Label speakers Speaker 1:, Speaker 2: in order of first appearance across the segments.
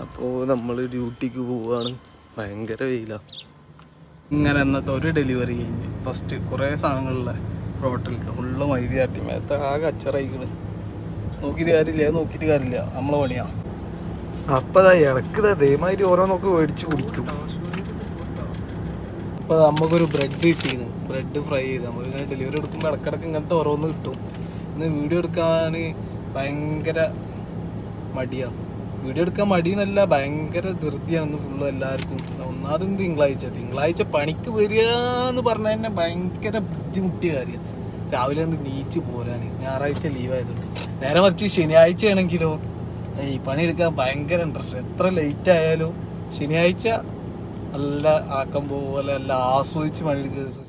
Speaker 1: അപ്പോൾ നമ്മൾ ഡ്യൂട്ടിക്ക് പോവാണ്. ഭയങ്കര വെയിലാണ്.
Speaker 2: ഇങ്ങനെ എന്നത്തെ ഒരു ഡെലിവറി കഴിഞ്ഞ് ഫസ്റ്റ് കുറേ സാധനങ്ങളിലെ ഹോട്ടലിലേക്ക് ഫുള്ള് മൈദയാട്ടി മേത്ത ആകെ അച്ചറയിക്കണ്. നോക്കിയിട്ട് കാര്യമില്ല നമ്മളെ പണിയാണ്.
Speaker 1: അപ്പം അതാ ഇടക്ക് അതേമാതിരി ഓരോന്നൊക്കെ മേടിച്ച് കുടിക്കും.
Speaker 2: അപ്പോൾ നമുക്കൊരു ബ്രെഡ് കിട്ടീന്, ബ്രെഡ് ഫ്രൈ ചെയ്ത് നമുക്കിങ്ങനെ ഡെലിവറി എടുക്കുമ്പോൾ ഇടക്കിടക്ക് ഇങ്ങനത്തെ ഓരോന്ന് കിട്ടും. ഇന്ന് വീഡിയോ എടുക്കാൻ ഭയങ്കര മടിയാണ്. വീഡിയോ എടുക്കാൻ മടിയെന്നല്ല, ഭയങ്കര ധൃതിയാണ് ഫുള്ള് എല്ലാവർക്കും. ഒന്നാമത് തിങ്കളാഴ്ച പണിക്ക് വരിക എന്ന് പറഞ്ഞാൽ തന്നെ ഭയങ്കര ബുദ്ധിമുട്ടിയ കാര്യം. രാവിലെ ഒന്ന് നീച്ച് പോരാൻ, ഞായറാഴ്ച ലീവായതുകൊണ്ട്. നേരെ മറിച്ച് ശനിയാഴ്ച ആണെങ്കിലോ ഈ പണിയെടുക്കാൻ ഭയങ്കര ഇൻട്രസ്റ്റ്. എത്ര ലേറ്റ് ആയാലും ശനിയാഴ്ച നല്ല ആക്കം പോലെ നല്ല ആസ്വദിച്ച് പണിയെടുക്കുക.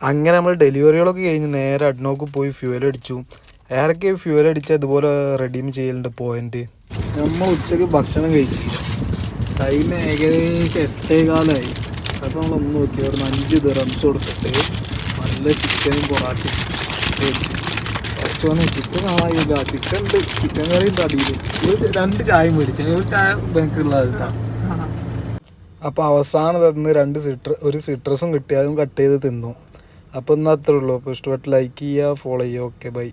Speaker 1: അങ്ങനെ നമ്മൾ ഡെലിവറികളൊക്കെ കഴിഞ്ഞ് നേരെ അഡ്നോക്ക് പോയി ഫ്യൂവൽ അടിച്ചു. ആരൊക്കെ ഫ്യൂവൽ അടിച്ചാൽ ഇതുപോലെ റെഡീം ചെയ്യലുണ്ട് പോയിന്റ്.
Speaker 2: നമ്മൾ ഉച്ചക്ക് ഭക്ഷണം കഴിച്ചില്ല, ടൈം ഏകദേശം 8:15. അപ്പോൾ നമ്മളൊന്ന് നോക്കി അവിടെ 5 ദിറംസ് കൊടുത്തിട്ട് നല്ല ചിക്കനും പൊറാട്ടയും കുറച്ചോന്ന് ചിക്കൻ കാണാനില്ല. ചിക്കൻ ഉണ്ട്, ചിക്കൻ കറി ഉണ്ട് അടിയിൽ. 2 ചായ മേടിച്ചു, ഒരു ചായ ബാങ്കുള്ളത് കേട്ടോ.
Speaker 1: അപ്പോൾ അവസാനം തന്ന് ഒരു സിട്രസും കിട്ടി, അതും കട്ട് ചെയ്ത് തിന്നു. അപ്പോൾ ഇന്ന് അത്രേ ഉള്ളൂ. അപ്പോൾ ഇഷ്ടപ്പെട്ട് ലൈക്ക് ചെയ്യുക, ഫോളോ ചെയ്യുക. Okay bye.